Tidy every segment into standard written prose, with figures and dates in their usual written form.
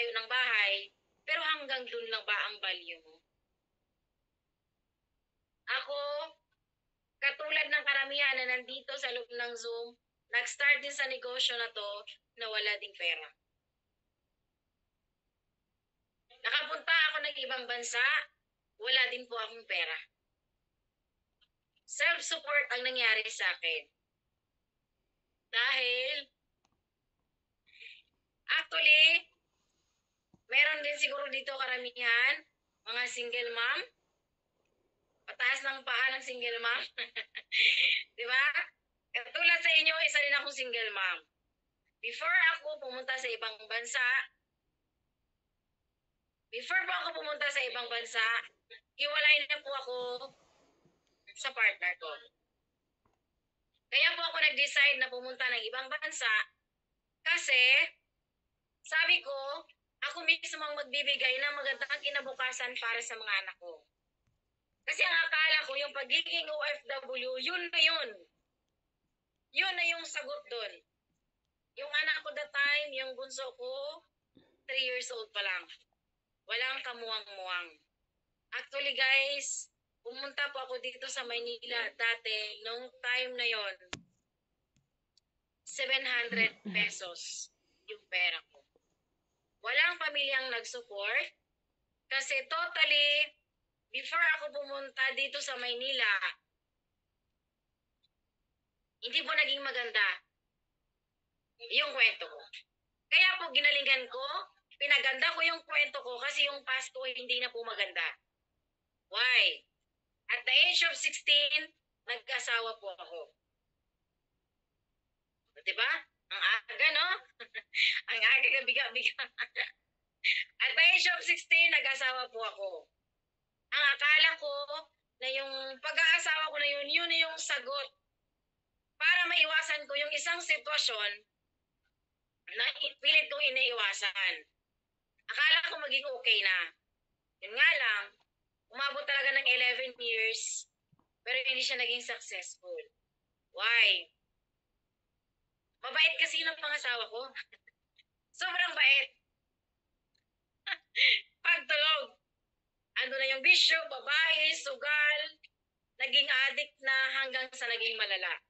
magpatayo ng bahay, pero hanggang dun lang ba ang value mo? Ako, katulad ng karamihan na nandito sa loob ng Zoom, nag-start din sa negosyo na to na wala ding pera. Nakapunta ako ng ibang bansa, wala din po akong pera. Self-support ang nangyari sa akin. Dahil, actually, meron din siguro dito karamihan, mga single mom, pataas ng paa ng single mom. Di ba? Katulad sa inyo, isa rin akong single mom. Before ako pumunta sa ibang bansa, hiwalay na po ako sa partner ko. Kaya po ako nag-decide na pumunta ng ibang bansa kasi sabi ko, ako mismo ang magbibigay ng magandang kinabukasan para sa mga anak ko. Kasi ang akala ko yung pagiging OFW, yun na yun. Yun na yung sagot doon. Yung anak ko that time, yung bunso ko, 3 years old pa lang. Walang kamuwang-muwang. Actually guys, pumunta po ako dito sa Maynila dati, nung time na yon, 700 pesos yung pera ko. Walang pamilyang nag-support kasi totally, before ako pumunta dito sa Maynila, hindi po naging maganda yung kwento ko. Kaya po ginalingan ko, pinaganda ko yung kwento ko kasi yung past ko hindi na po maganda. Why? At the age of 16, nag-asawa po ako. Diba? Ang aga, no? Ang aga ka biga-biga. At the age of 16, nag-asawa po ako. Ang akala ko na yung pag-aasawa ko na yun, yun na yung sagot para maiwasan ko yung isang sitwasyon na pilit kong iniiwasan. Akala ko maging okay na. Yun nga lang, umabot talaga ng 11 years, pero hindi siya naging successful. Why? Mabait kasi ng pangasawa ko. Sobrang bait. Pagtulog, ando na yung bisyo, babae, sugal, naging addict na hanggang sa naging malala.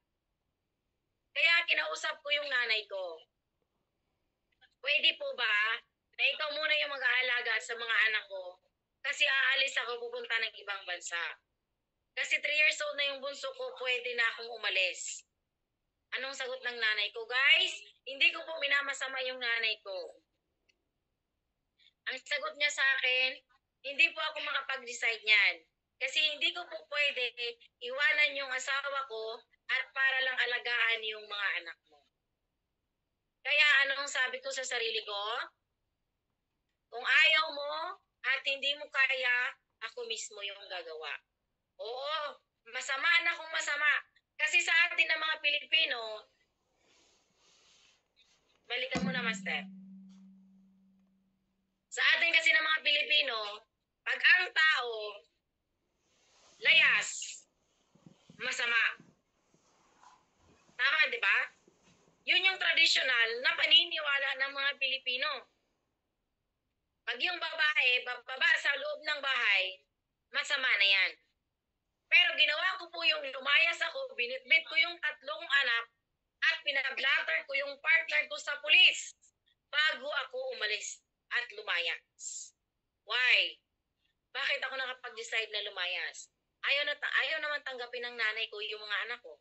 Kaya kinausap ko yung nanay ko. Pwede po ba na ikaw muna yung mag-aalaga sa mga anak ko? Kasi aalis ako pupunta ng ibang bansa. Kasi 3 years old na yung bunso ko, pwede na akong umalis. Anong sagot ng nanay ko? Guys, hindi ko po minamasama yung nanay ko. Ang sagot niya sa akin, hindi po ako makapag-decide niyan. Kasi hindi ko po pwede iwanan yung asawa ko at para lang alagaan yung mga anak mo. Kaya anong sabi ko sa sarili ko? Kung ayaw mo at hindi mo kaya, ako mismo yung gagawa. Oo, masama na kung masama. Kasi sa atin ng mga Pilipino, balikan mo na, Master. Sa atin kasi ng mga Pilipino, pag ang tao layas, masama. Tama, di ba? Yun yung traditional na paniniwala ng mga Pilipino. Pag yung babae, bababa sa loob ng bahay, masama na yan. Pero ginawa ko po yung lumayas ako, binitbit ko yung 3 anak, at pinablatter ko yung partner ko sa pulis bago ako umalis at lumayas. Why? Bakit ako nakapag-decide na lumayas? Ayaw naman tanggapin ng nanay ko yung mga anak ko.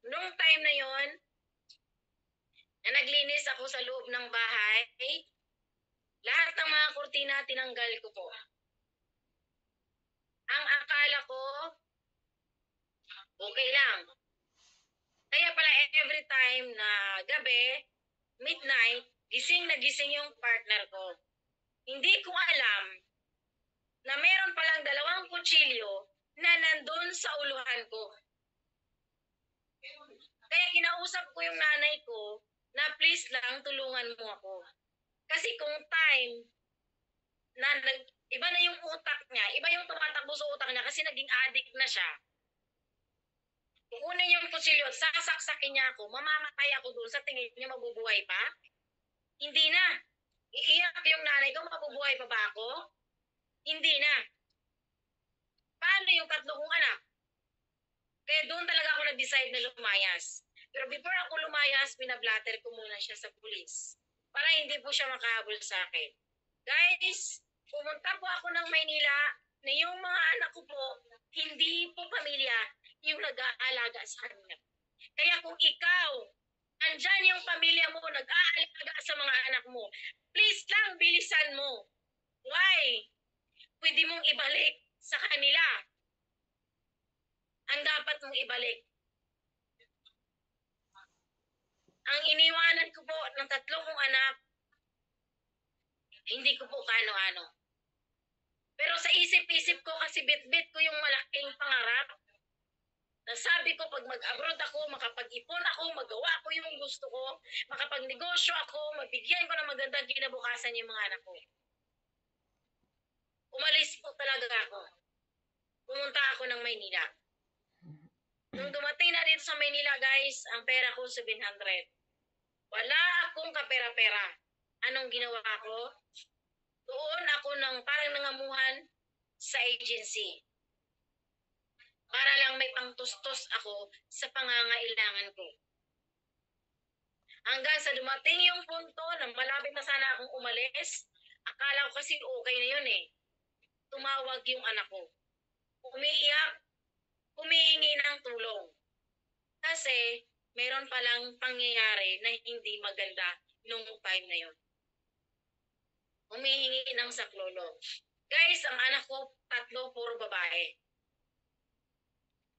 Nung time na yon, na naglinis ako sa loob ng bahay, lahat ng mga kurtina tinanggal ko po. Ang akala ko, okay lang. Kaya pala every time na gabi, midnight, gising na gising yung partner ko. Hindi ko alam na meron palang 2 kutsilyo na nandun sa uluhan ko. Kaya kinausap ko yung nanay ko na please lang tulungan mo ako. Kasi kung time na iba na yung utak niya, iba yung tumatakbo sa utak niya kasi naging addict na siya. Kukunin yung kutsilyo at sasaksakin niya ako, mamamatay ako doon, sa tingin niya mabubuhay pa? Hindi na. Iiyak yung nanay ko, mabubuhay pa ba ako? Hindi na. Paano yung tatlo kong anak? Kaya doon talaga ako nag-decide na lumayas. Pero before ako lumayas, pinablatter ko muna siya sa pulis. Para hindi po siya makahabol sa akin. Guys, pumunta po ako ng Maynila na yung mga anak ko po, hindi po pamilya yung nag-aalaga sa kanila. Kaya kung ikaw, andyan yung pamilya mo, nag-aalaga sa mga anak mo, please lang, bilisan mo. Why? Pwede mong ibalik sa kanila. Ang dapat mong ibalik. Ang iniwanan ko po ng tatlo kong anak, hindi ko po kaano-ano. Pero sa isip-isip ko kasi bit-bit ko yung malaking pangarap. Nasabi ko pag mag-abroad ako, makapag-ipon ako, magawa ko yung gusto ko, makapag-negosyo ako, mabigyan ko ng magandang kinabukasan yung mga anak ko. Umalis po talaga ako. Pumunta ako ng Maynila. Nung dumating na dito sa Maynila, guys, ang pera ko 700. Wala akong kapera-pera. Anong ginawa ko? Doon ako ng parang nangamuhan sa agency. Para lang may pangtustos ako sa pangangailangan ko. Hanggang sa dumating yung punto na malapit na sana akong umalis, akala ko kasi okay na yun eh. Tumawag yung anak ko. Umiiyak, humihingi ng tulong. Kasi meron palang pangyayari na hindi maganda nung time na yun. Humihingi ng saklolo. Guys, ang anak ko, 3, puro babae.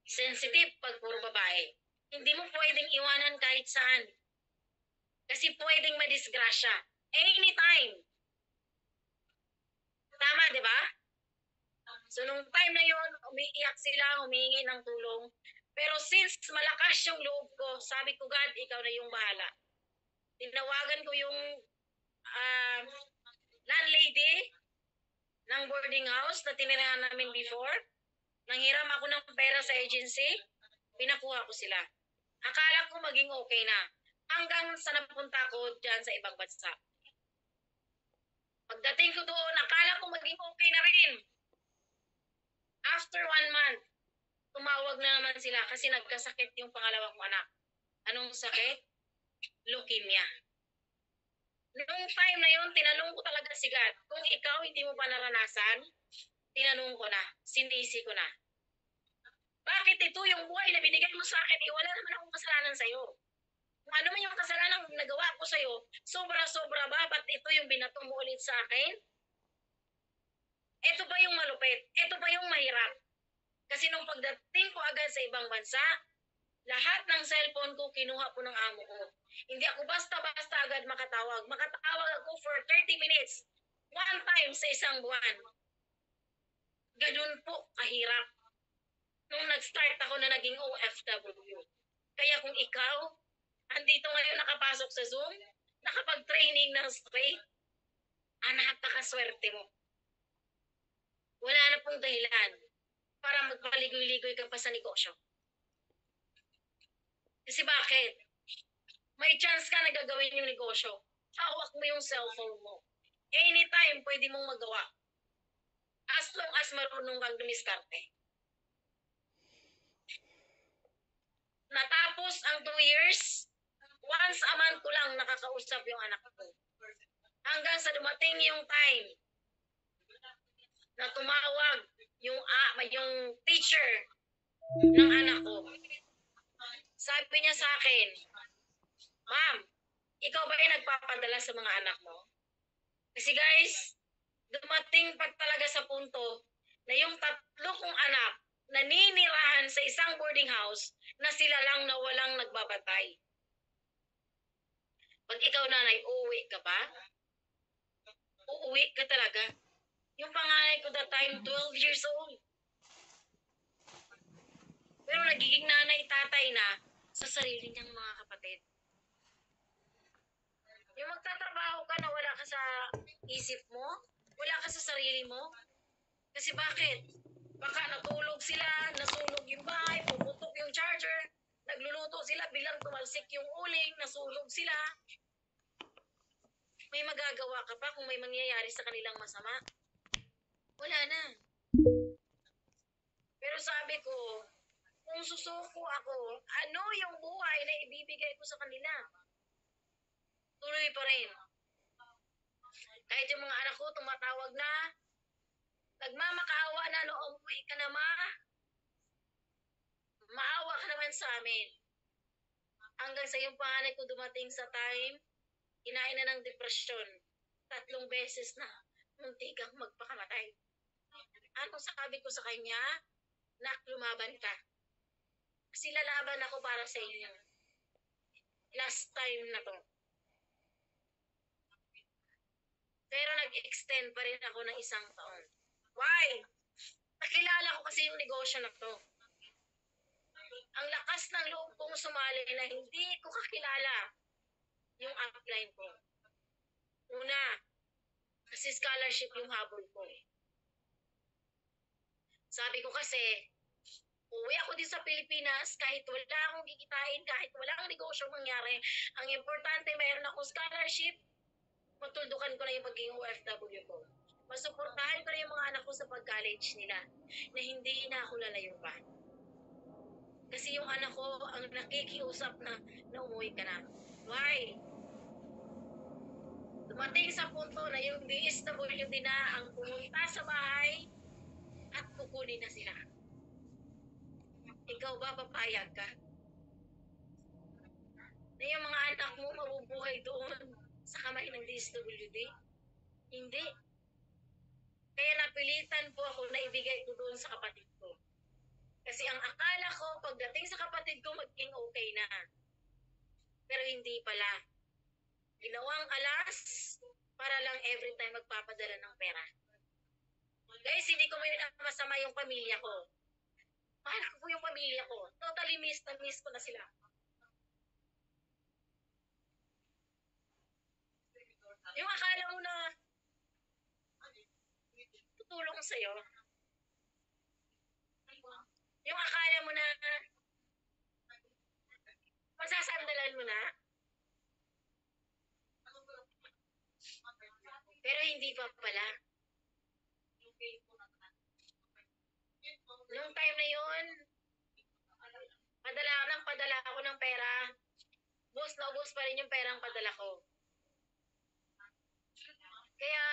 Sensitive pag puro babae. Hindi mo pwedeng iwanan kahit saan. Kasi pwedeng madisgrasya. Anytime. Tama, di ba? So, nung time na yun, umiiyak sila, humingi ng tulong. Pero since malakas yung loob ko, sabi ko, God, ikaw na yung bahala. Tinawagan ko yung landlady ng boarding house na tinirahan namin before. Nanghiram ako ng pera sa agency, pinakuha ko sila. Akala ko maging okay na. Hanggang sa napunta ko dyan sa ibang bansa. Pagdating ko doon, akala ko maging okay na rin. After 1 month, tumawag na naman sila kasi nagkasakit yung pangalawang anak. Anong sakit? Leukemia. Noong time na yun, tinanong ko talaga si God, kung ikaw hindi mo pa naranasan, tinanong ko na, sinisi ko na. Bakit ito yung buhay na binigay mo sa akin? Wala naman akong kasalanan sa'yo. Kung ano man yung kasalanan nagawa ko sa'yo, sobra-sobra ba? Ba't ito yung binato mo ulit sa akin? Ito ba yung malupit? Ito ba yung mahirap? Kasi nung pagdating ko agad sa ibang bansa, lahat ng cellphone ko kinuha po ng amo ko. Hindi ako basta-basta agad makatawag. Makatawag ako for 30 minutes. 1 time sa isang buwan. Ganun po kahirap. Nung nag-start ako na naging OFW. Kaya kung ikaw, andito ngayon nakapasok sa Zoom, nakapag-training ng straight, napakaswerte mo. Wala na pong dahilan para magpaligoy-ligoy ka pa sa negosyo. Kasi bakit? May chance ka na gagawin yung negosyo. Hawak mo yung cellphone mo. Anytime, pwede mong magawa. As long as marunong kang dumiskarte. Natapos ang 2 years, once a month ko lang nakakausap yung anak ko. Hanggang sa dumating yung time na tumawag yung teacher ng anak ko. Sabi niya sa akin, Ma'am, ikaw ba yung nagpapadala sa mga anak mo? Kasi guys, dumating pa talaga sa punto na yung 3 kong anak naninirahan sa isang boarding house na sila lang na walang nagbabantay. Pag ikaw nanay, uuwi ka ba? Uuwi ka talaga. Yung panganay ko that time, 12 years old. Pero nagiging nanay, tatay na sa sarili niyang mga kapatid. Yung magtatrabaho ka na wala ka sa isip mo, wala ka sa sarili mo. Kasi bakit? Baka natulog sila, nasunog yung bahay, pumutok yung charger, nagluluto sila, bilang tumalsik yung uling, nasunog sila. May magagawa ka pa kung may mangyayari sa kanilang masama? Wala na. Pero sabi ko, kung susuko ako, ano yung buhay na ibibigay ko sa kanila? Tuloy pa rin. Kahit yung mga anak ko tumatawag na, nagmamakaawa na, no, umuwi ka na ma, maawa ka naman sa amin. Hanggang sa yung panganay ko dumating sa time, kinain na ng depresyon. 3 beses na, muntik kang magpakamatay. Ano sabi ko sa kanya? Nak, lumaban ka. Kasi lalaban ako para sa inyo. Last time na to. Pero nag-extend pa rin ako ng 1 taon. Why? Nakilala ko kasi yung negosyo na to. Ang lakas ng loob kong sumali na hindi ko kakilala yung upline ko. Una, kasi scholarship yung habol ko. Sabi ko kasi, uwi ako din sa Pilipinas kahit wala akong kikitain, kahit wala akong negosyo mangyari. Ang importante, mayroon akong scholarship, matuldukan ko na yung maging OFW ko. Masuportahan ko na yung mga anak ko sa pag-college nila na hindi na ako lalayo pa. Kasi yung anak ko ang nakikiusap na umuwi ka na. Why? Dumating sa punto na yung DSWD na ang pumunta sa bahay at kukunin na sila. Ikaw ba papayag ka? Na yung mga anak mo mabubuhay doon sa kamay ng DSWD? Hindi. Kaya napilitan po ako na ibigay ko doon sa kapatid ko. Kasi ang akala ko, pagdating sa kapatid ko, maging okay na. Pero hindi pala. Ginawang alas para lang every time magpapadala ng pera. Guys, hindi ko masama yung pamilya ko. Mahal ko yung pamilya ko. Totally miss ko na sila. Yung akala mo na tutulong sa'yo. Yung akala mo na masasandalan mo na. Pero hindi pa pala. Nung time na yun, padala ako ng pera. Ubus na ubus pa rin yung perang padala ko. Kaya,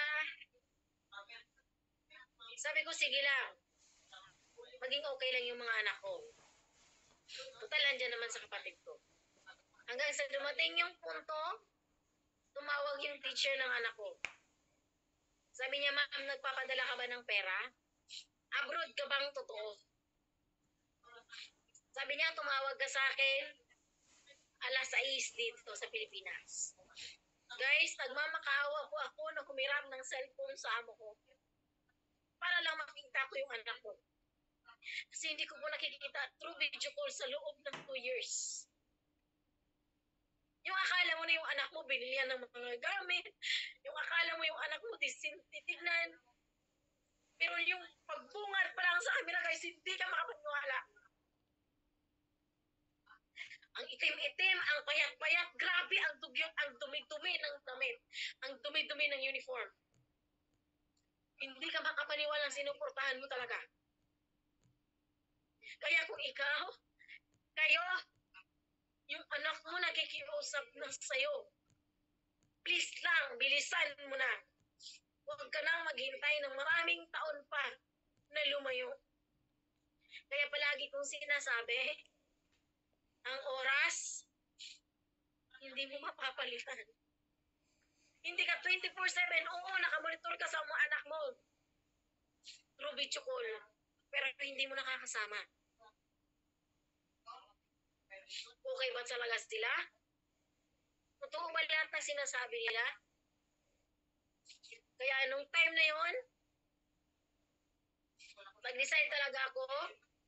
sabi ko, sige lang. Maging okay lang yung mga anak ko. Total, andyan naman sa kapatid ko. Hanggang sa dumating yung punto, tumawag yung teacher ng anak ko. Sabi niya, ma'am, nagpapadala ka ba ng pera? Abroad ka bang totoo? Sabi niya, tumawag ka sa akin, alas 6 dito sa Pilipinas. Guys, nagmamakaawa po ako na kumiram ng cellphone sa amo ko. Para lang makita ko yung anak ko. Kasi hindi ko po nakikita through video call sa loob ng 2 years. Yung akala mo na yung anak mo binilihan ng mga gamit. Yung akala mo yung anak mo titignan. Pero yung pagbungad pa lang sa camera, guys, hindi ka makapaniwala. Ang itim-itim, ang payat-payat, grabe ang dugyot, ang dumi-dumi ng damit, ang dumi-dumi ng uniform. Hindi ka makapaniwala, sinuportahan mo talaga. Kaya kung ikaw, kayo, yung anak mo nakikiusap na sa'yo, please lang, bilisan mo na. Huwag ka nang maghintay ng maraming taon pa na lumayo. Kaya palagi kong sinasabi, ang oras, hindi mo mapapalitan. Hindi ka 24/7, oo, nakamonitor ka sa mga anak mo through video call, pero hindi mo nakakasama. Okay ba talaga sila? Totoo ba lahat ng sinasabi nila? Kaya nung time na yon, nag-decide talaga ako,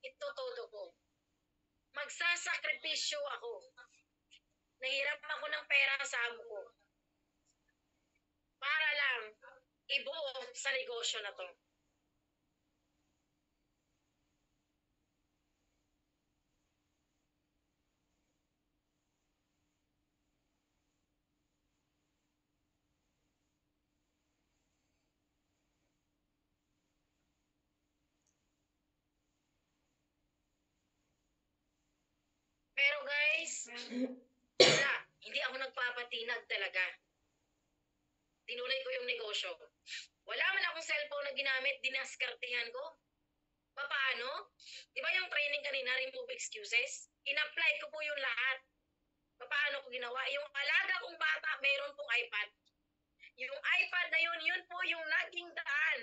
itutodo ko. Magsasakripisyo ako. Nahirap ako ng pera sa amo ko. Para lang ibuo sa negosyo na to. guys, wala. Hindi ako nagpapatinag talaga. Tinuloy ko yung negosyo. Wala man akong cellphone na ginamit, dinaskartehan ko. Paano? Di ba yung training kanina, remove excuses? In-apply ko po yung lahat. Paano ko ginawa? Yung alaga kong bata, meron pong iPad. Yung iPad na yun po yung naging daan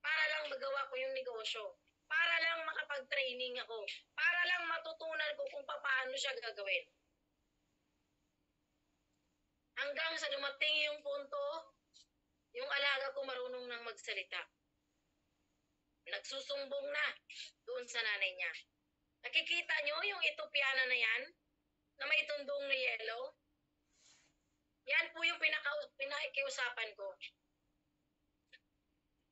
para lang magawa ko yung negosyo. Para lang makapag-training ako. Para lang matutunan ko kung paano siya gagawin. Hanggang sa dumating yung punto, yung alaga ko marunong nang magsalita. Nagsusumbong na doon sa nanay niya. Nakikita nyo yung Ethiopiana na yan? Na may tundong na yellow? Yan po yung pinakiusapan ko.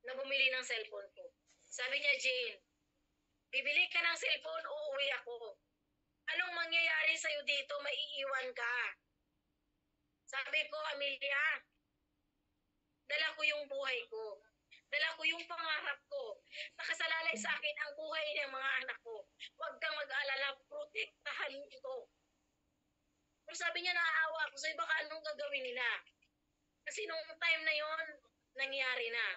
Na bumili ng cellphone ko. Sabi niya, Jane, bibili ka ng cellphone, uuwi ako. Anong mangyayari sa'yo dito? Maiiwan ka. Sabi ko, Amelia, dala ko yung buhay ko. Dala ko yung pangarap ko. Nakasalalay sa akin ang buhay ng mga anak ko. Huwag kang mag-alala, protektahan ito. Pero sabi niya, naaawa ako sa'yo, baka anong gagawin nila? Kasi nung time na yon nangyari na.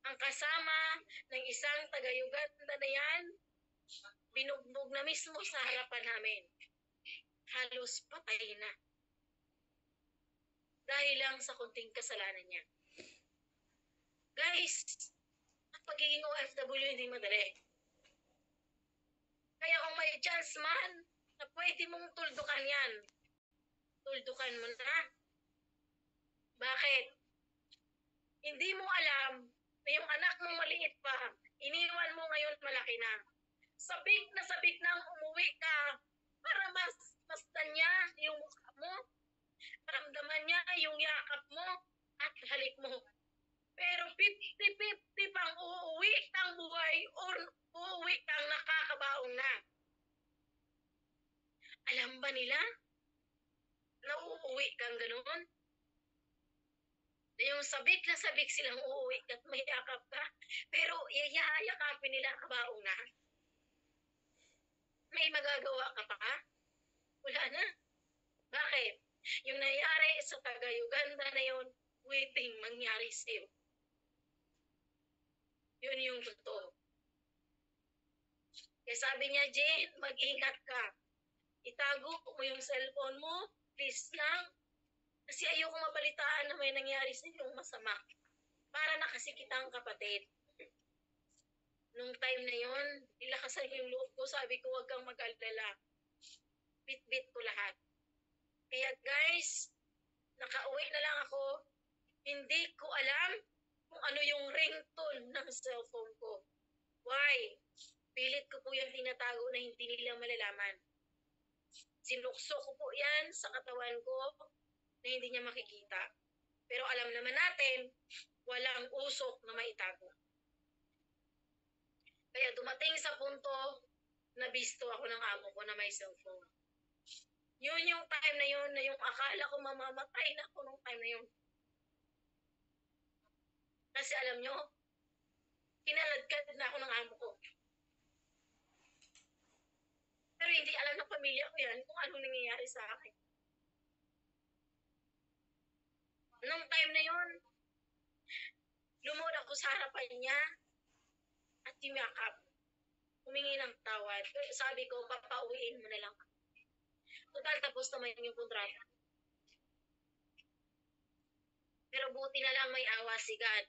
Ang kasama ng isang taga-Uganda na yan, binugbog na mismo sa harapan namin. Halos patay na. Dahil lang sa kunting kasalanan niya. Guys, ang pagiging OFW hindi madali. Kaya kung may chance man, na pwede mong tuldukan yan, tuldukan mo na. Bakit? Hindi mo alam na yung anak mo maliit pa, iniwan mo ngayon malaki na. Sabik nang umuwi ka para masdan niya yung mukha mo, maramdaman niya yung yakap mo at halik mo. Pero 50-50 pang uuwi kang buhay o uuwi kang nakakabaong na. Alam ba nila na uuwi kang ganun? Na yung sabik na sabik silang uuwi at may yakap ka, pero yayakapin nila kabaong na. May magagawa ka pa? Wala na. Bakit? Yung nangyari sa taga-Uganda na yun, waiting mangyari sa'yo. Yun yung totoo. Kaya sabi niya, Jane, mag-ingat ka. Itago mo yung cellphone mo, please lang. Kasi ayoko mabalitaan na may nangyari sa inyong masama. Para nakasikita ang kapatid. Nung time na yon, nilakasan yung loob ko, sabi ko, huwag kang mag-alala. Bit-bit ko lahat. Kaya guys, nakauwi na lang ako. Hindi ko alam kung ano yung ringtone ng cellphone ko. Why? Pilit ko po yung tinatago na hindi nila malalaman. Sinukso ko po yan sa katawan ko na hindi niya makikita. Pero alam naman natin, walang usok na maitago. Kaya dumating sa punto na bisto ako ng amo ko na may cellphone. Yun yung time na yun na yung akala ko mamamatay na ako nung time na yun. Kasi alam nyo, kinaladkad na ako ng amo ko. Pero hindi alam ng pamilya ko yan kung anong nangyayari sa akin. Nung time na yun, lumod ako sa harapan niya at yumakap. Humingi ng tawad. Sabi ko, papauwiin mo na lang. Total, tapos naman yung kontrata. Pero buti na lang may awa si God.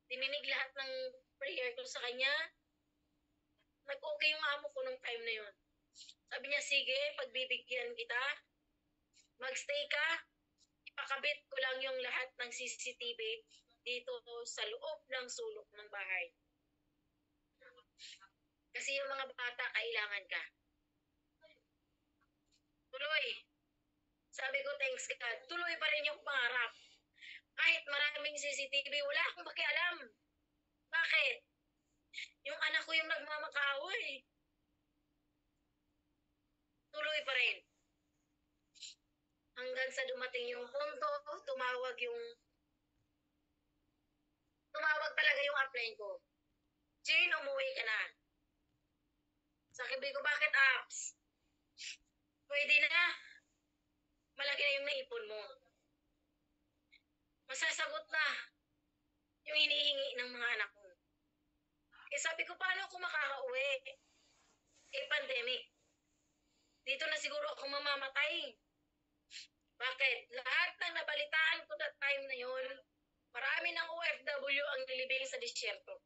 Dininig lahat ng prayer ko sa kanya. Nag-okay yung amo ko nung time na yun. Sabi niya, sige, pagbibigyan kita. Magstay ka. Ipakabit ko lang yung lahat ng CCTV dito sa loob ng sulok ng bahay. Kasi yung mga bata, kailangan ka. Tuloy. Sabi ko, thanks God. Tuloy pa rin yung pangarap. Kahit maraming CCTV, wala akong pakialam. Bakit? Yung anak ko yung nagmamakaway. Tuloy pa rin. Hanggang sa dumating yung punto, tumawag talaga yung upline ko. Jane, umuwi ka na. Sabi ko, bakit apps? Pwede na. Malaki na yung naipon mo. Masasagot na yung hinihingi ng mga anak mo. Eh sabi ko, paano ako makakauwi? Eh, pandemic. Dito na siguro ako mamamatay. Bakit? Lahat ng nabalitaan ko that time na yon, marami ng OFW ang nilibing sa disyerto.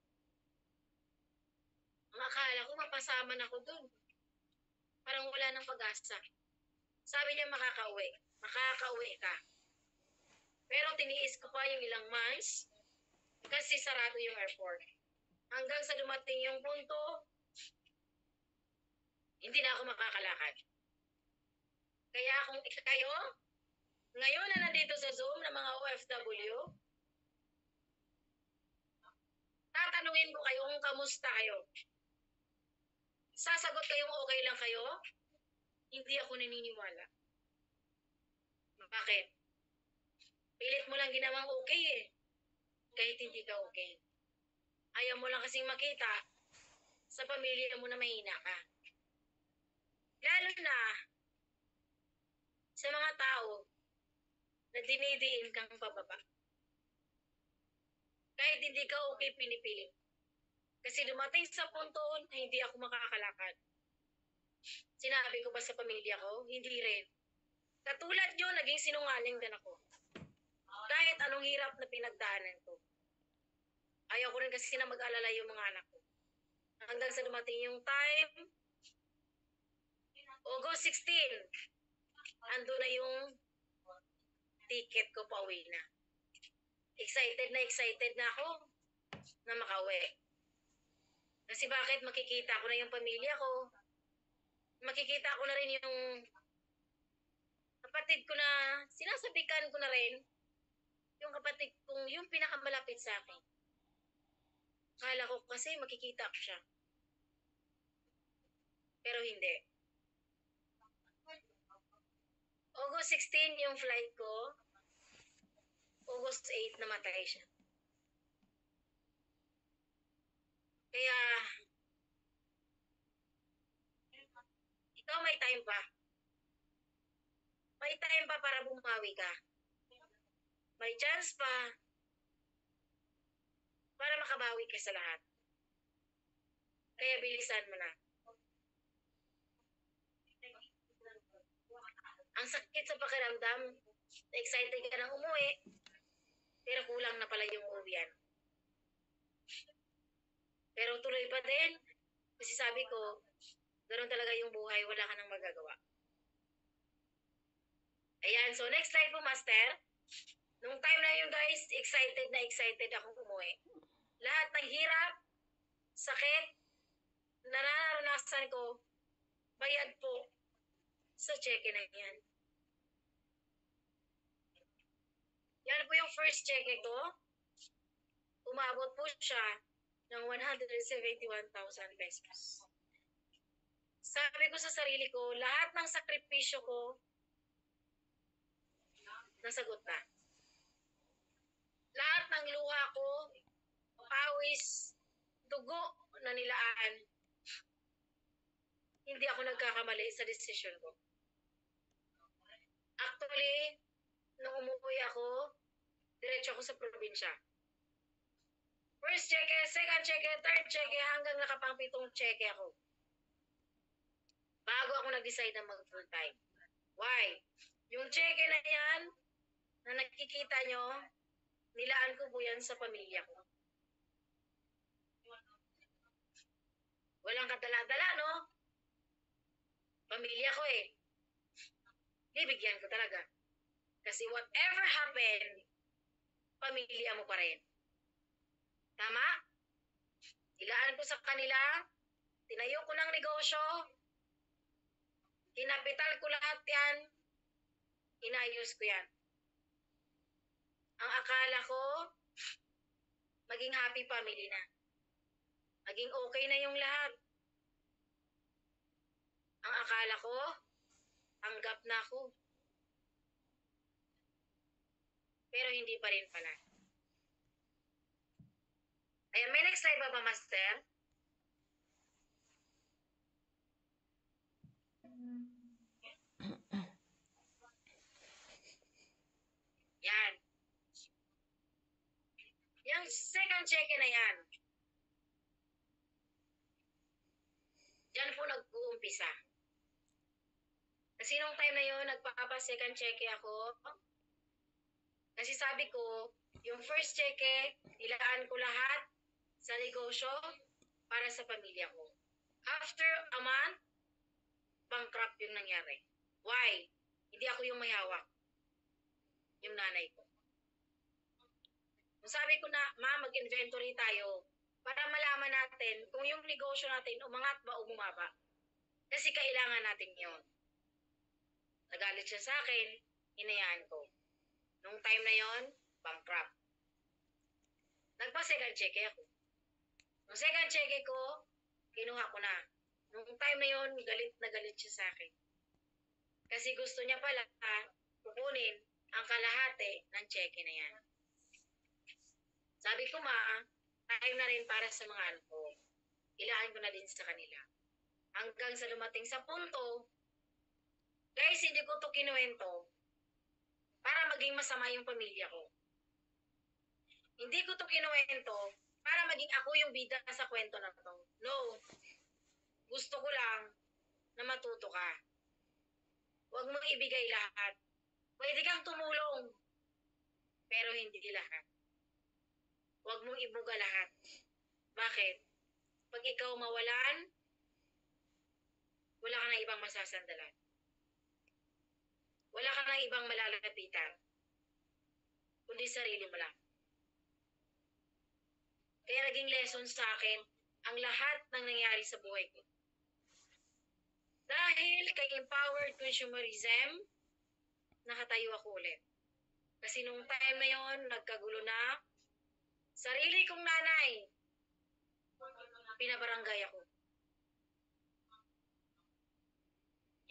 Ang akala ko mapasama na ako dun. Parang wala ng pag-asa. Sabi niya makakauwi. Makakauwi ka. Pero tiniis ko pa yung ilang months kasi sarado yung airport. Hanggang sa dumating yung punto, hindi na ako makakalakad. Kaya kung kayo, ngayon na nandito sa Zoom ng mga OFW, tatanungin ko kayo kung kamusta kayo. Sasagot kayong okay lang kayo? Hindi ako naniniwala. Bakit? Pilit mo lang ginawang okay eh. Kahit hindi ka okay. Ayaw mo lang kasing makita sa pamilya mo na mahina ka. Lalo na sa mga tao na dinidiin kang pababa. Kahit hindi ka okay, pinipilit. Kasi dumating sa punto na hindi ako makakalakad. Sinabi ko ba sa pamilya ko? Hindi rin. Katulad yun, naging sinungaling din ako. Kahit anong hirap na pinagdaanan ko. Ayaw ko rin kasi na mag-alala yung mga anak ko. Hanggang sa dumating yung time, August 16, ando na yung ticket ko pa uwi na. Excited na ako na makauwi. Kasi bakit? Makikita ko na yung pamilya ko. Makikita ko na rin yung kapatid ko na sinasabikan ko na rin. Yung kapatid kong yung pinakamalapit sa akin. Kala ko kasi makikita ko siya. Pero hindi. August 16 yung flight ko. August 8 namatay siya. Kaya, ikaw may time pa. May time pa para bumawi ka. May chance pa para makabawi ka sa lahat. Kaya bilisan mo na. Ang sakit sa pakiramdam, excited ka nang umuwi, pero kulang na pala yung uwian. Pero tuloy pa din, kasi sabi ko, ganoon talaga yung buhay, wala ka nang magagawa. Ayan, so next slide po, Master. Nung time na yun, guys, excited akong umuwi. Lahat ng hirap, sakit, na naranasan ko, bayad po sa cheque na yan. Yan po yung first cheque ko. Umabot po siya ng 171,000 pesos. Sabi ko sa sarili ko, lahat ng sakripisyo ko, nasagot na. Lahat ng luha ko, pawis, dugo na nilaan, hindi ako nagkakamali sa desisyon ko. Actually, nung umuwi ako, diretso ako sa probinsya. First cheque, second cheque, third cheque, hanggang nakapang-pitong cheque ako. Bago ako nag-decide na mag-full time. Why? Yung cheque na yan, na nakikita nyo, nilaan ko po yan sa pamilya ko. Walang kadala-dala, no? Pamilya ko eh. Bibigyan ko talaga. Kasi whatever happened, pamilya mo pa rin. Tama? Ilaan ko sa kanila, tinayo ko ng negosyo, kinapital ko lahat yan, inayos ko yan. Ang akala ko, maging happy family na. Maging okay na yung lahat. Ang akala ko, tanggap na ako. Pero hindi pa rin pala. Ayan, may next slide ba, Master? second check na yan, dyan po nag-uumpisa. Kasi nung time na yun, nagpapa-second check ako. Kasi sabi ko, yung first check, nilaan ko lahat sa negosyo para sa pamilya ko. After a month, bankrupt yung nangyari. Why? Hindi ako yung may hawak. Yung nanay ko. Sabi ko na, ma, mag-inventory tayo para malaman natin kung yung negosyo natin umangat ba o bumaba. Kasi kailangan natin yon. Nagalit siya sa akin, hinayaan ko. Nung time na yon, bankrupt. Nagpa-second check ako. Nung second check ko, kinuha ko na. Nung time na yon, galit na galit siya sa akin. Kasi gusto niya pala kukunin ang kalahati ng check na yan. Sabi ko, ma, time na rin para sa mga anak ko. Ilaan ko na din sa kanila. Hanggang sa lumating sa punto, guys, hindi ko to kinuwento para maging masama yung pamilya ko. Hindi ko to kinuwento para maging ako yung bida sa kwento na to. No. Gusto ko lang na matuto ka. Huwag mong ibigay lahat. Pwede kang tumulong, pero hindi lahat. Huwag mong ibuga lahat. Bakit? Pag ikaw mawalan, wala ka na ibang masasandalan. Wala ka na ibang malalapitan, kundi sarili mo lang. Kaya naging lesson sa akin ang lahat ng nangyari sa buhay ko. Dahil kay empowered consumerism, nakatayo ako ulit. Kasi nung time na yon, nagkagulo na, sarili kong nanay, pinabarangay ako.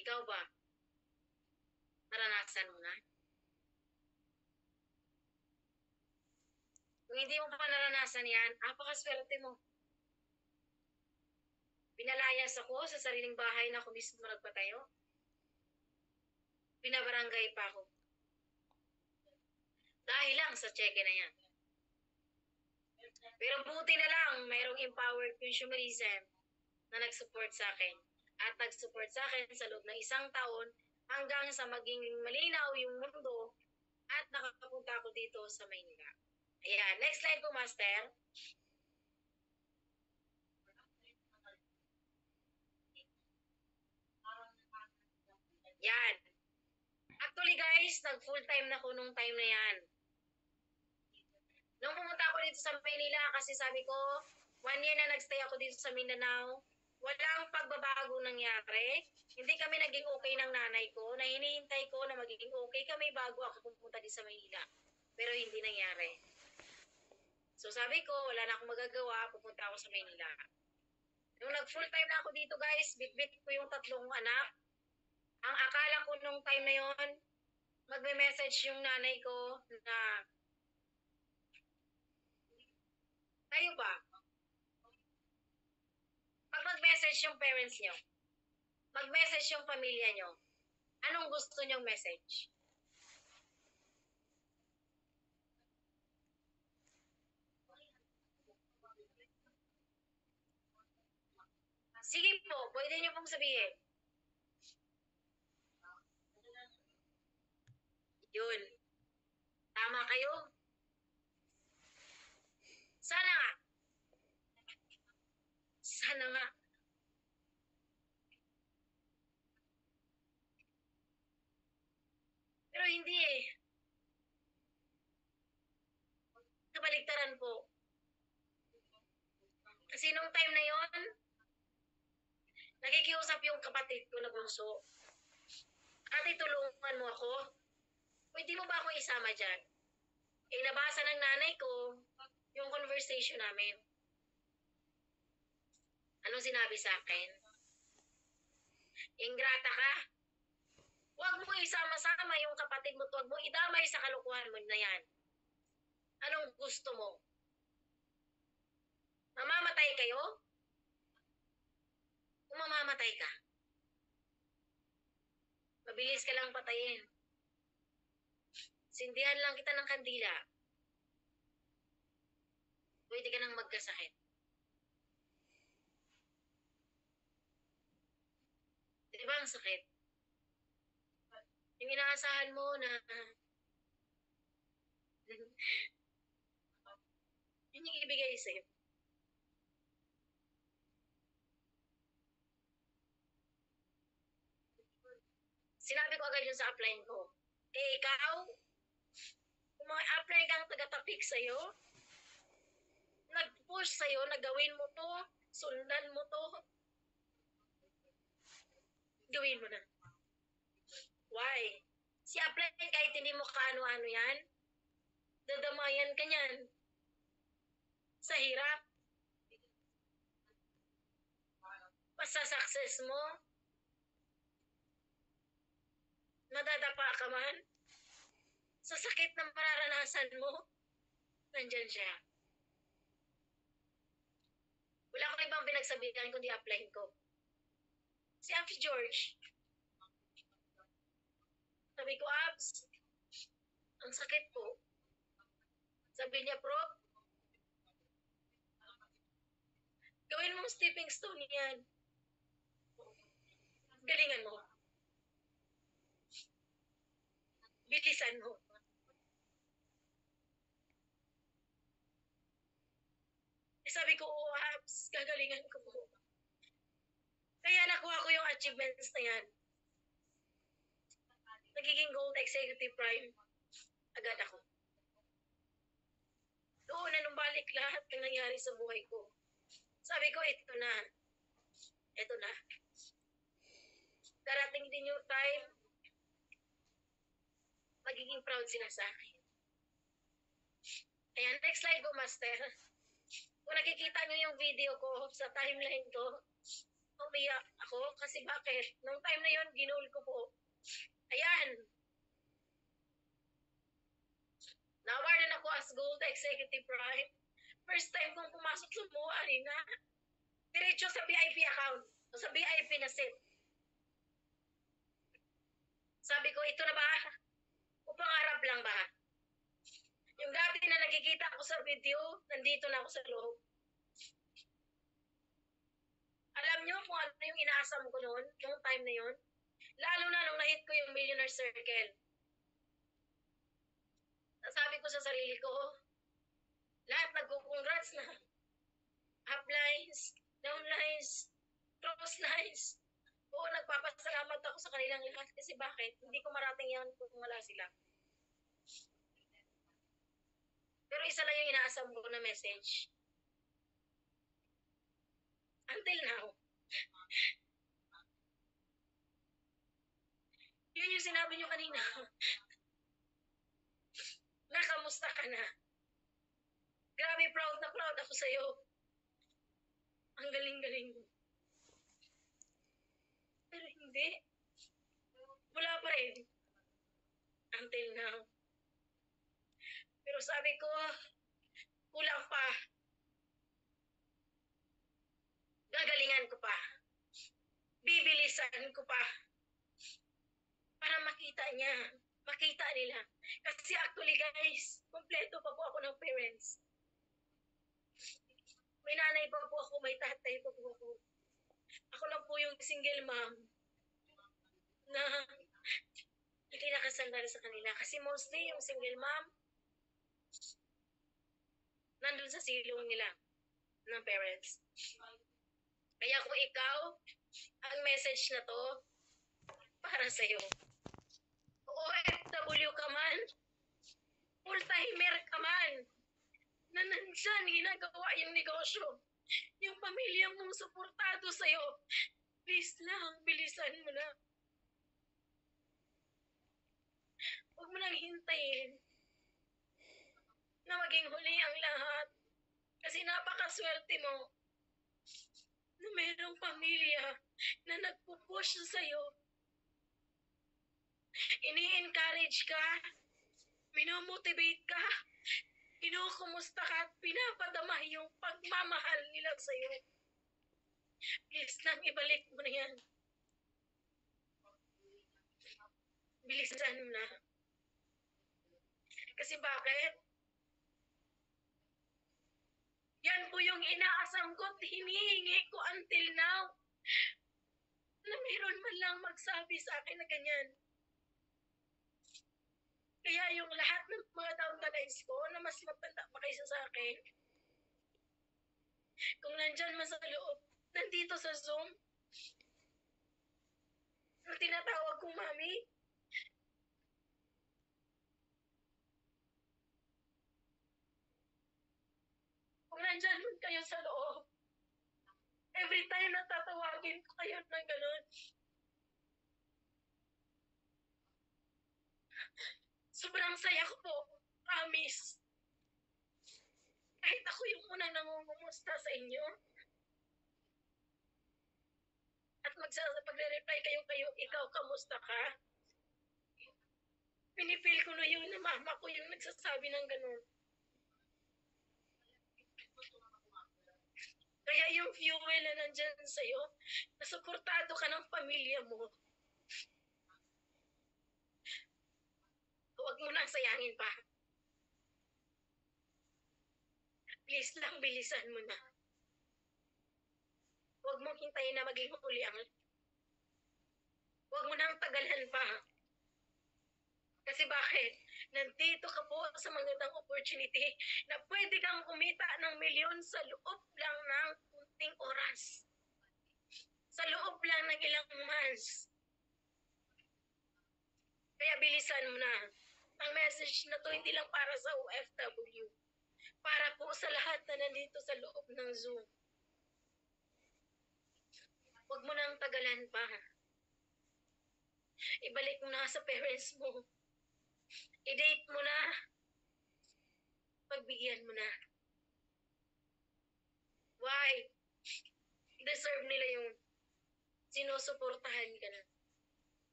Ikaw ba? Naranasan mo na? Kung hindi mo pa naranasan yan, apakaswerte mo. Pinalayas ako sa sariling bahay na ako mismo nagpatayo. Pinabarangay pa ako. Dahil lang sa cheque na yan. Pero buti na lang, mayroong empowered consumerism na nag-support sa akin. At nag-support sa akin sa loob ng 1 taon hanggang sa maging malinaw yung mundo at nakakapunta ako dito sa Maynila. Ayan, next slide po, Master. Yan. Actually guys, nag-full time na ko nung time na yan. Nung pumunta ako dito sa Maynila, kasi sabi ko, 1 year na nagstay ako dito sa Mindanao, walang pagbabago nangyari. Hindi kami naging okay ng nanay ko, na hinihintay ko na magiging okay kami bago ako pumunta dito sa Maynila. Pero hindi nangyari. So sabi ko, wala na akong magagawa, pupunta ako sa Maynila. Nung nag-full time na ako dito guys, bit-bit ko yung 3 anak. Ang akala ko nung time na yon, magme-message yung nanay ko na, kayo ba? Pag mag-message yung parents nyo, mag-message yung pamilya nyo, anong gusto nyong message? Sige po, pwede nyo pong sabihin. Yun. Tama kayo? Sana nga. Sana nga. Pero hindi eh. Kabaligtaran po. Kasi nung time na yon, nakikiusap yung kapatid ko na bunso. Ate, tulungan mo ako. Pwede mo ba akong isama dyan? Eh, nabasa ng nanay ko yung conversation namin. Anong sinabi sa akin? Ingrata ka. Huwag mo isama-sama yung kapatid mo. Huwag mo idamay sa kalukuhan mo na yan. Anong gusto mo? Mamamatay kayo? Kung mamamatay ka, mabilis ka lang patayin. Sindihan lang kita ng kandila. pwede ka nang magkasakit. Di ba ang sakit? Yung inaasahan mo na yun yung ibigay sa'yo. Sinabi ko agad yun sa upline ko. Eh, ikaw, kung mga upline kang taga-tapik sa'yo, nag-push sa'yo, nagawin mo to, sundan mo to, gawin mo na. Why? Si upline kahit hindi mo kaano-ano yan, dadamayan ka niyan. Sa hirap. Basta success mo, madadapa ka man. Sa sakit ng mararanasan mo, nandyan siya. Wala ko ibang pinagsabihan kundi upline ko. Si Abs George. Sabi ko, Abs, ang sakit po. Sabi niya, Prof, gawin mong stepping stone yan. Galingan mo. Bilisan mo. Eh, sabi ko, oo, Abs, gagalingan ko po. Kaya nakuha ko yung achievements na yan. Nagiging Gold Executive Prime. Agad ako. Doon na numbalik lahat ng nangyari sa buhay ko. Sabi ko, ito na. Ito na. Darating din yung time, magiging proud sila sa akin. Ayan, next slide po, Master. Kung nakikita nyo yung video ko sa timeline ko, umiyak ako kasi bakit? Nung time na yun, ginol ko po. Ayan. Na-awardan ako as Gold Executive Prime. First time kong pumasok sa MOA Arena. Diretso sa VIP account. O sa VIP na set. Sabi ko, ito na ba? O pangarap lang ba? Yung dati na nakikita ko sa video, nandito na ako sa loob. Alam nyo kung ano yung inaasam ko noon, yung time na yun? Lalo na nung na-hit ko yung Millionaire Circle. Sabi ko sa sarili ko, lahat nagko-congrats na. Uplines, downlines, crosslines. Oo, nagpapasalamat ako sa kanilang lahat kasi bakit? Hindi ko marating yan kung wala sila. Pero isa lang yung inaasam ko na message. Until now. Yun yung sinabi nyo kanina. Nakamusta ka na? Grabe, proud na proud ako sa'yo. Ang galing-galing mo. Pero hindi. Wala pa rin. Until now. Pero sabi ko, kulang pa. Gagalingan ko pa. Bibilisan ko pa. Para makita niya. Makita nila. Kasi actually guys, kompleto pa po ako ng parents. May nanay pa po ako, may tatay pa po ako. Ako lang po yung single mom na hindi nakasandal sa kanila. Kasi mostly yung single mom, nandun sa silong nila ng parents. Kaya kung ikaw, ang message na to, para sa'yo. OFW ka man, full-timer ka man, na nandyan ginagawa yung negosyo, yung pamilya mong suportado sa'yo, please lang, bilisan mo na. Huwag mo nang hintayin na maging huli ang lahat. Kasi napakaswerte mo na mayroong pamilya na nagpupush sa'yo. Ini-encourage ka, minomotivate ka, kinukumusta ka at pinapadama yung pagmamahal nila sa'yo. Please lang, ibalik mo na yan. Bilisan mo na. Kasi bakit? Yan po yung inaasam ko at hinihingi ko until now. Na meron man lang magsabi sa akin na ganyan. Kaya yung lahat ng mga down the lines ko na mas matanda pa kaysa sa akin, kung nandyan man sa loob, nandito sa Zoom, na tinatawag kong mami, kung nandyan man kayo sa loob, every time na tatawagin ko kayo ng ganun, sobrang saya ko po. Promise. Kahit ako yung unang nangungumusta sa inyo, at pagre-reply kayo, ikaw, kamusta ka? Pinipil ko na yung na mama ko yung nagsasabi ng ganun. Kaya yung fuel na nandyan sa'yo, nasuportado ka ng pamilya mo. Huwag mo nang sayangin pa. Please lang, bilisan mo na. Huwag mong hintayin na maging huli ang... Huwag mo nang tagalan pa. Kasi bakit? Nandito ka po sa magandang opportunity na pwede kang kumita ng milyon sa loob lang ng kunting oras. Sa loob lang ng ilang months. Kaya bilisan mo na. Ang message na to hindi lang para sa OFW. Para po sa lahat na nandito sa loob ng Zoom. Huwag mo nang tagalan pa. Ibalik mo na sa parents mo. I-date mo na. Pagbigyan mo na. Why? Deserve nila yung sinusuportahan ka na.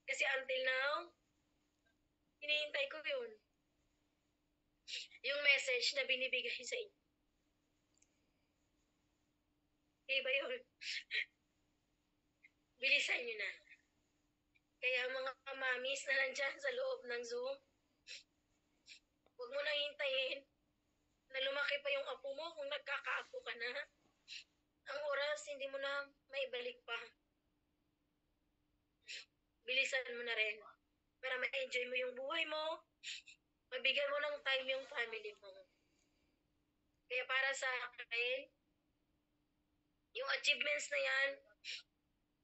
Kasi until now, hinihintay ko yun. Yung message na binibigay sa inyo. Iba yun. Bilisan nyo na. Kaya mga mamis na nandyan sa loob ng Zoom, huwag mo nang hintayin na lumaki pa yung apo mo kung nagkakaapo ka na. Ang oras, hindi mo na maibalik pa. Bilisan mo na rin para ma-enjoy mo yung buhay mo, mabigyan mo ng time yung family mo. Kaya para sa akin, yung achievements na yan,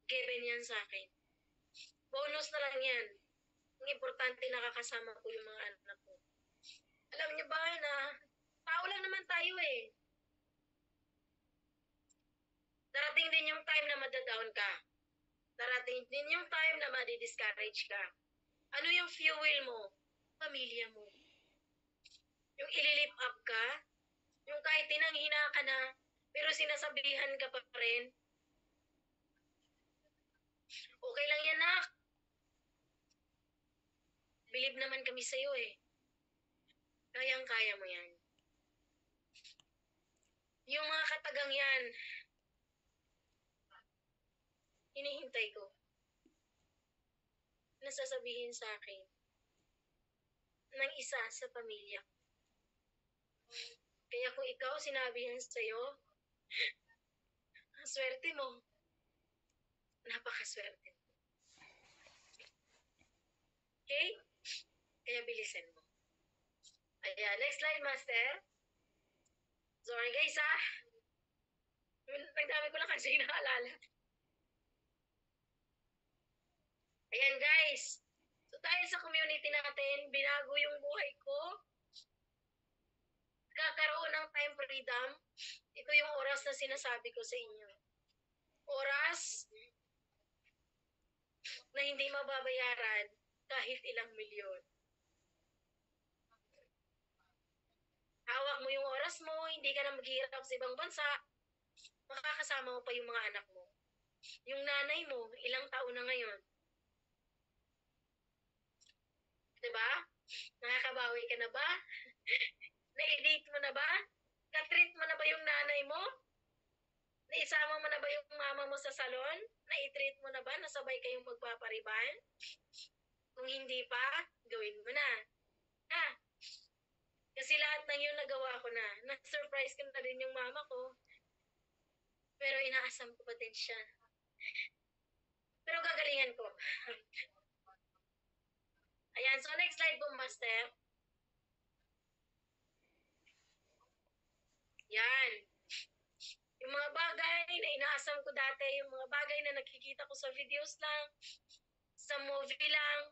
given yan sa akin. Bonus na lang yan. Ang importante nakakasama ko yung mga anak ko. Alam niyo ba na tao lang naman tayo eh. Darating din yung time na madadown ka. Darating din yung time na madi-discourage ka. Ano yung fuel mo? Pamilya mo. Yung ililip up ka, yung kahit tinanghina ka na, pero sinasabihan ka pa rin, okay lang yan, nak. Believe naman kami sa'yo eh. Kayang-kaya mo yan. Yung mga katagang yan, hinihintay ko. Nasasabihin sa akin ng isa sa pamilya. Kaya kung ikaw sinabi yan sa'yo, ang swerte mo. Napakaswerte mo. Okay? Kaya bilisan mo. Ayan, next slide, master. Sorry guys, ha? Nagdami ko lang kasi naalala. Ayan, guys. So, dahil sa community natin, binago yung buhay ko. Kakaroon ng time freedom. Ito yung oras na sinasabi ko sa inyo. Oras na hindi mababayaran kahit ilang milyon. Hawak mo yung oras mo, hindi ka na maghihirap sa ibang bansa, makakasama mo pa yung mga anak mo. Yung nanay mo, ilang taon na ngayon. Diba? Nakakabawi ka na ba? Na-date mo na ba? Na-treat mo na ba yung nanay mo? Naisama mo na ba yung mama mo sa salon? Na-treat mo na ba? Nasabay kayong magpapariban? Kung hindi pa, gawin mo na. Ha? Kasi Kasi lahat ng yun nagawa ko na. Na-surprise ko na rin yung mama ko. Pero inaasam ko pa din siya. Pero gagalingan ko. Ayan, so next slide po, Master. Yan. Yung mga bagay na inaasam ko dati, yung mga bagay na nakikita ko sa videos lang, sa movie lang,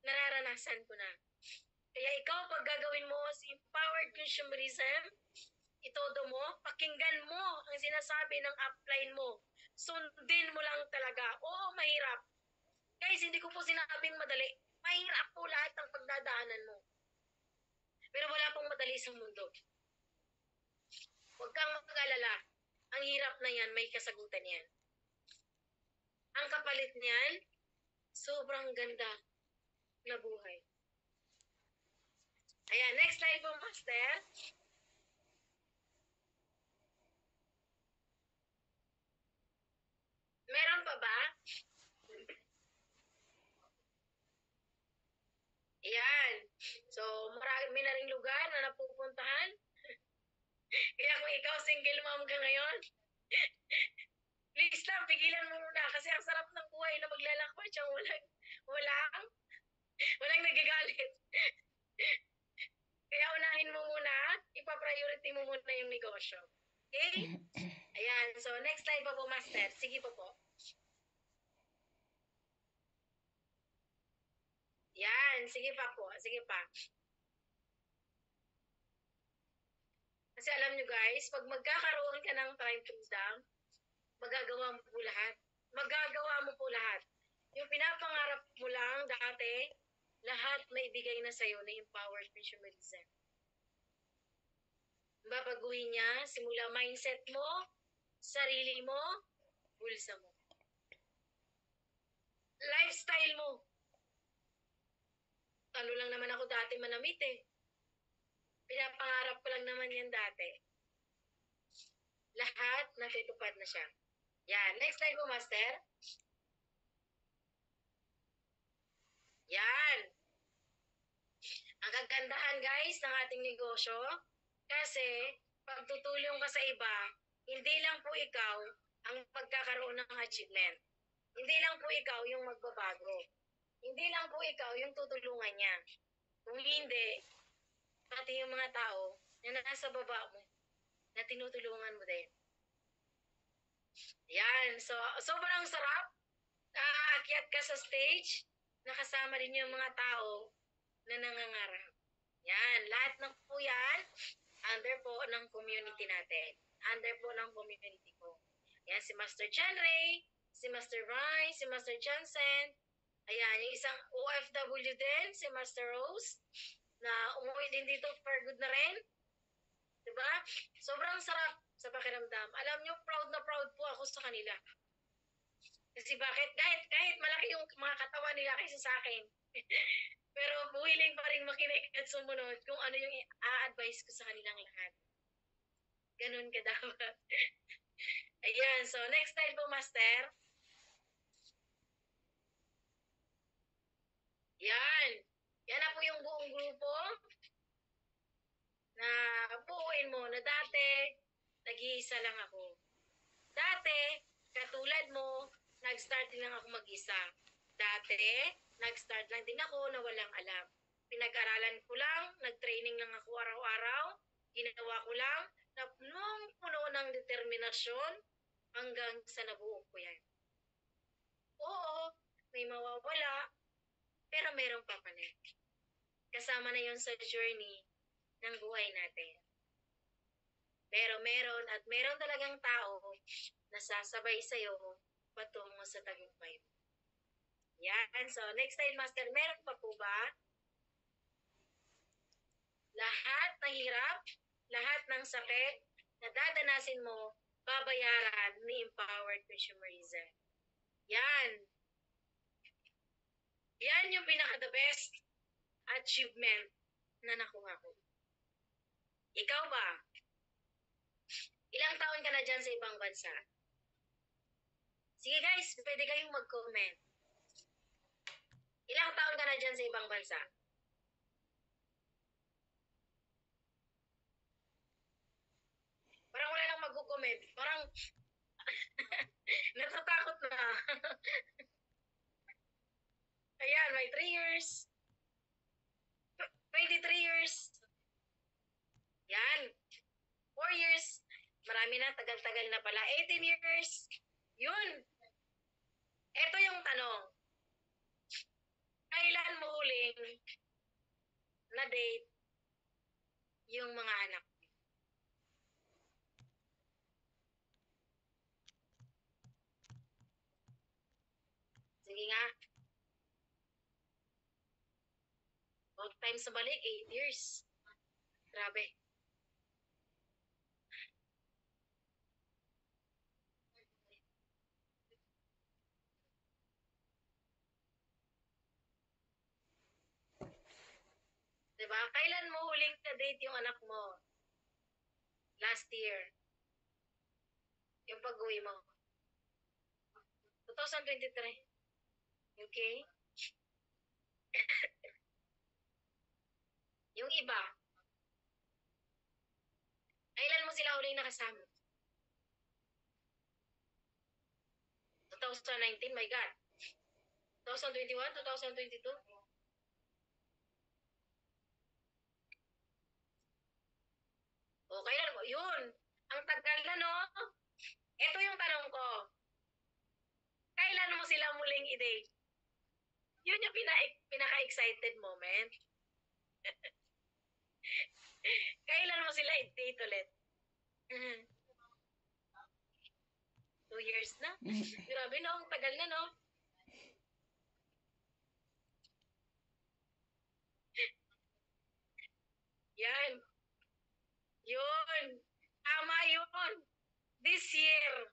nararanasan ko na. Kaya ikaw, pag gagawin mo si empowered consumerism, itodo mo, pakinggan mo ang sinasabi ng upline mo. Sundin mo lang talaga. Oo, mahirap. Guys, hindi ko po sinabing madali. Mahirap po lahat ng pagdadaanan mo. Pero wala pong madali sa mundo. Huwag kang mag-alala. Ang hirap na yan, may kasagutan yan. Ang kapalit niyan, sobrang ganda na buhay. Ayan, next slide po, Master. Meron pa ba? Ayan. So, marami na rin lugar na napupuntahan. Kaya kung ikaw single mom ka ngayon, please lang, pigilan mo muna kasi ang sarap ng buhay na maglalakbay siyang walang nagagalit. Kaya unahin mo muna, ipa-priority mo muna yung negosyo. Okay? Ayan, so next slide pa po, Master. Sige po po. Yan, sige pa po, sige pa. Kasi alam nyo guys, pag magkakaroon ka ng time freedom, magagawa mo po lahat. Magagawa mo po lahat. Yung pinapangarap mo lang dati, lahat maibigay na sa'yo na empowered consumerism. Babaguhin niya, simula mindset mo, sarili mo, bulsa mo. Lifestyle mo. Ano lang naman ako dati manamit eh. Pinapangarap ko lang naman yan dati. Lahat natutupad na siya. Yan. Next slide po, Master. Yan. Ang kagandahan, guys, ng ating negosyo, kasi pag tutulong ka sa iba, hindi lang po ikaw ang magkakaroon ng achievement. Hindi lang po ikaw yung magbabago. Hindi lang po ikaw yung tutulungan niya. Kung hindi, pati yung mga tao na nasa baba mo, na tinutulungan mo din. Yan. So, sobrang sarap. Aakyat ka sa stage, nakasama rin yung mga tao na nangangarap. Yan. Lahat ng po yan, under po ng community natin. Under po ng community ko. Yan, si Master John Ray, si Master Ryan, si Master Johnson. Ayan, yung isang OFW din, si Master Rose, na umuwi din dito for good na rin. Diba? Sobrang sarap sa pakiramdam. Alam nyo, proud na proud po ako sa kanila. Kasi bakit? Kahit malaki yung mga katawan nila kaysa sa akin. Pero willing pa rin makinig at sumunod kung ano yung a-advise ko sa kanilang lahat. Ganun ka dapat. Ayan, so next time po, Master. Yan. Yan na po yung buong grupo na buuin mo na dati, nag-iisa lang ako. Dati, katulad mo, nag-start din lang ako mag-isa. Dati, nag-start lang din ako na walang alam. Pinag-aralan ko lang, nag-training lang ako araw-araw, ginawa ko lang, na nung puno ng determinasyon, hanggang sa nabuo ko yan. Oo, may mawawala, pero merong papalit. Kasama na yon sa journey ng buhay natin. Pero meron talagang tao na sasabay sa'yo patungo sa tagumpay. Yan. So, next time, Master, meron pa po ba? Lahat ng hirap, lahat ng sakit na dadanasin mo, babayaran ni empowered consumerism. Yan. Yan yung pinaka-the best achievement na nakuha ko. Ikaw ba? Ilang taon ka na dyan sa ibang bansa? Sige guys, pwede kayong mag-comment. Ilang taon ka na dyan sa ibang bansa? nagko-comment. Parang natatakot na. Ayan, may 3 years. 23 years. Yan. 4 years. Marami na, tagal-tagal na pala. 18 years. Yun. Ito yung tanong. Kailan mo huling na-date yung mga anak? Sige nga. 12 times sa balik, 8 years. Grabe. Diba? Kailan mo huling na-date yung anak mo? Last year. Yung pag-uwi mo. 2023. Okay? Yung iba, kailan mo sila huling nakasama? 2019, my God. 2021, 2022? O, kailan mo? Yun. Ang tagal na, no? Ito yung tanong ko. Kailan mo sila muling i-date? Yun yung pinaka-excited moment. Kailan mo sila i-date ulit? 2 years na? Grabe, no? Ang tagal na, no? Yan. Yun. Tama yun. This year,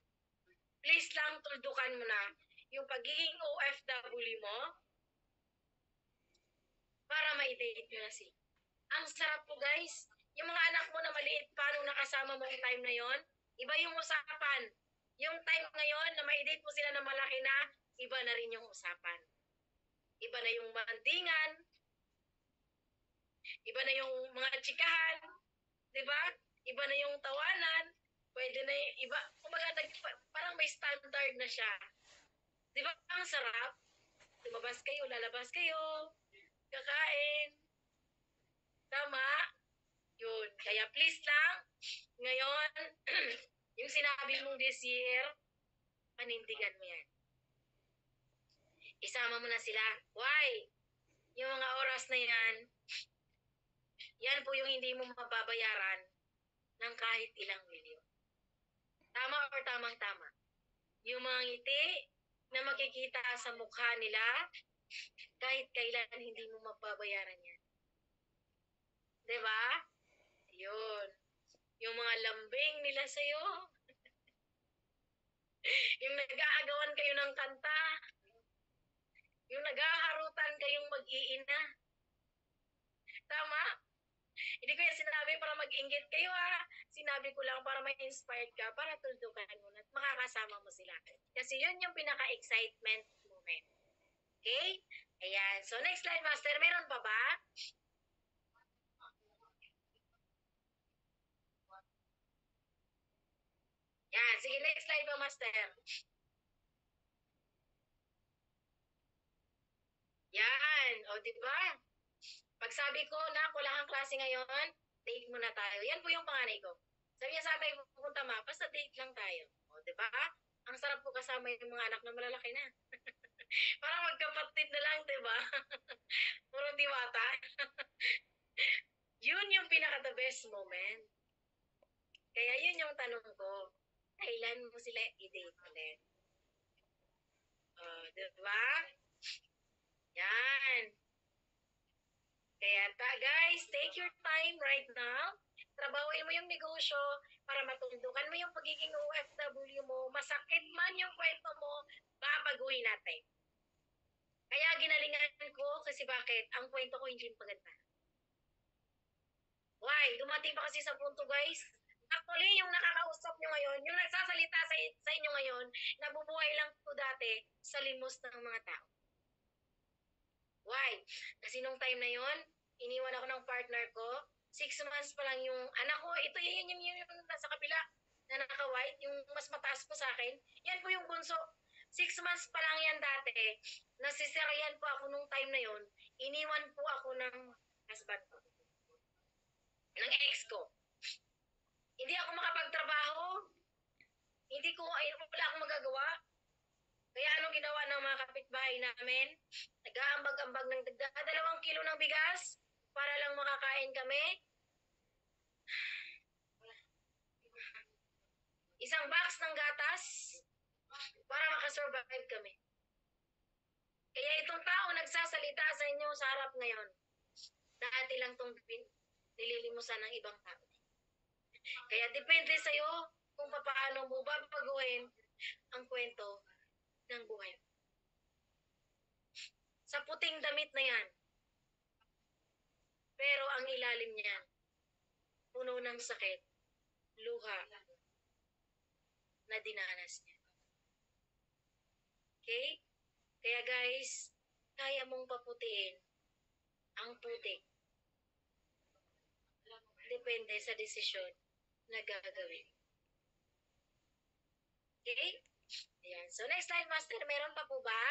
please lang tuldukan mo na yung pagiging OFW mo para ma-date nyo na sila. Ang sarap po, guys. Yung mga anak mo na maliit pa nung nakasama mo yung time na yon, iba yung usapan. Yung time ngayon na ma-date mo sila na malaki na, iba na rin yung usapan. Iba na yung bandingan, iba na yung mga tsikahan, di ba? Iba na yung tawanan, pwede na yung iba. Kumbaga, parang may standard na siya. Di ba? Ang sarap. Lumabas kayo, lalabas kayo, kakain. Tama? Yun. Kaya please lang, ngayon, yung sinabi mong this year, panindigan mo yan. Isama mo na sila. Why? Yung mga oras na yan, yan po yung hindi mo mababayaran ng kahit ilang milyon. Tama or tamang-tama? Yung mga ngiti na makikita sa mukha nila, kahit kailan hindi mo mababayaran yan. Diba? Yun. Yung mga lambing nila sa'yo, yung nag-aagawan kayo ng kanta, yung nag-aharutan kayong mag-iina. Tama? Hindi ko yan sinabi para mag-inggit kayo, ha. Sinabi ko lang para may inspired ka, para tuldukan mo at makakasama mo sila. Kasi yun yung pinaka-excitement moment. Okay? Ayan. So, next slide, Master. Meron pa ba? Yan. Sige, next slide pa, Master. Yan. O, di ba? Pag sabi ko na wala kang klase ngayon, date muna tayo. Yan po yung panganay ko. Sabi niya sa akin, pupunta ma, basta date lang tayo. O, di ba? Ang sarap po kasama yung mga anak na malalaki na. Parang magkapatid na lang, di ba? Puro diwata. Yun yung pinaka-the best moment. Kaya yun yung tanong ko. Kailan mo sila i-date ulit? Di ba? Yan. Kaya guys, take your time right now. Trabahuin mo yung negosyo para matundukan mo yung pagiging OFW mo. Masakit man yung kwento mo, babaguhin natin. Kaya ginalingan ko kasi bakit? Ang kwento ko hindi maganda. Why? Dumating pa kasi sa punto, guys. Actually, yung nakakausap nyo ngayon, yung nagsasalita sa inyo ngayon, nabubuhay lang po dati sa limos ng mga tao. Why? Kasi nung time na yon, iniwan ako ng partner ko, 6 months pa lang yung anak ko, ito yun yung nasa kabila. na naka-white, yung mas mataas po sa akin. Yan po yung bunso. 6 months pa lang yan dati. Nasisiryan po ako nung time na yon. Iniwan po ako ng husband ko, ng ex ko. Hindi ako makapagtrabaho. Hindi ko, wala akong magagawa. Kaya anong ginawa ng mga kapitbahay namin? Nag-aambag-ambag ng 2 kilo ng bigas para lang makakain kami. Isang box ng gatas para makasurvive kami. Kaya itong tao nagsasalita sa inyo sa harap ngayon, dati lang itong nililimusan ng ibang tao. Kaya depende sa'yo kung paano mo babaguhin ang kwento ng buhay. Sa puting damit na yan, pero ang ilalim niya, puno ng sakit, luha, na dinanas niya. Okay? Kaya guys, kaya mong paputiin ang putik. Depende sa desisyon na gagawin. Okay? Ayan. So next slide, Master. Meron pa po ba?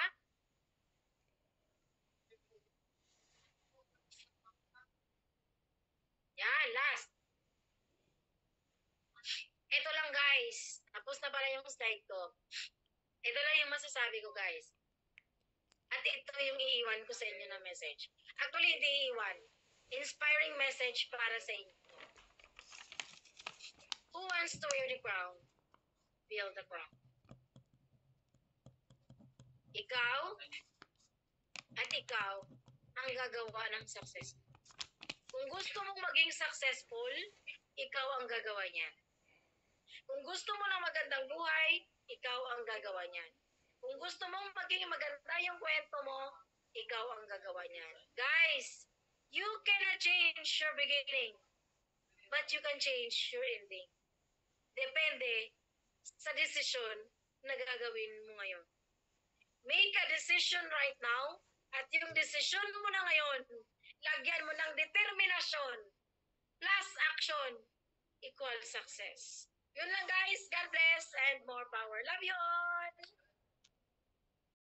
Yan, last. Ito lang guys. Tapos na pala yung slide ko. Ito lang yung masasabi ko guys. At ito yung iiwan ko sa inyo na message. Actually, hindi iiwan. Inspiring message para sa inyo. Who wants to wear the crown? Feel the crown. Ikaw at ikaw ang gagawa ng success. Kung gusto mong maging successful, ikaw ang gagawa niyan. Kung gusto mo ng magandang buhay, ikaw ang gagawa niyan. Kung gusto mong maging maganda yung kwento mo, ikaw ang gagawa niyan. Guys, you cannot change your beginning, but you can change your ending. Depende sa desisyon na gagawin mo ngayon. Make a decision right now, at yung decision mo na ngayon, lagyan mo ng determinasyon plus action equal success. Yun lang guys. God bless and more power. Love you all.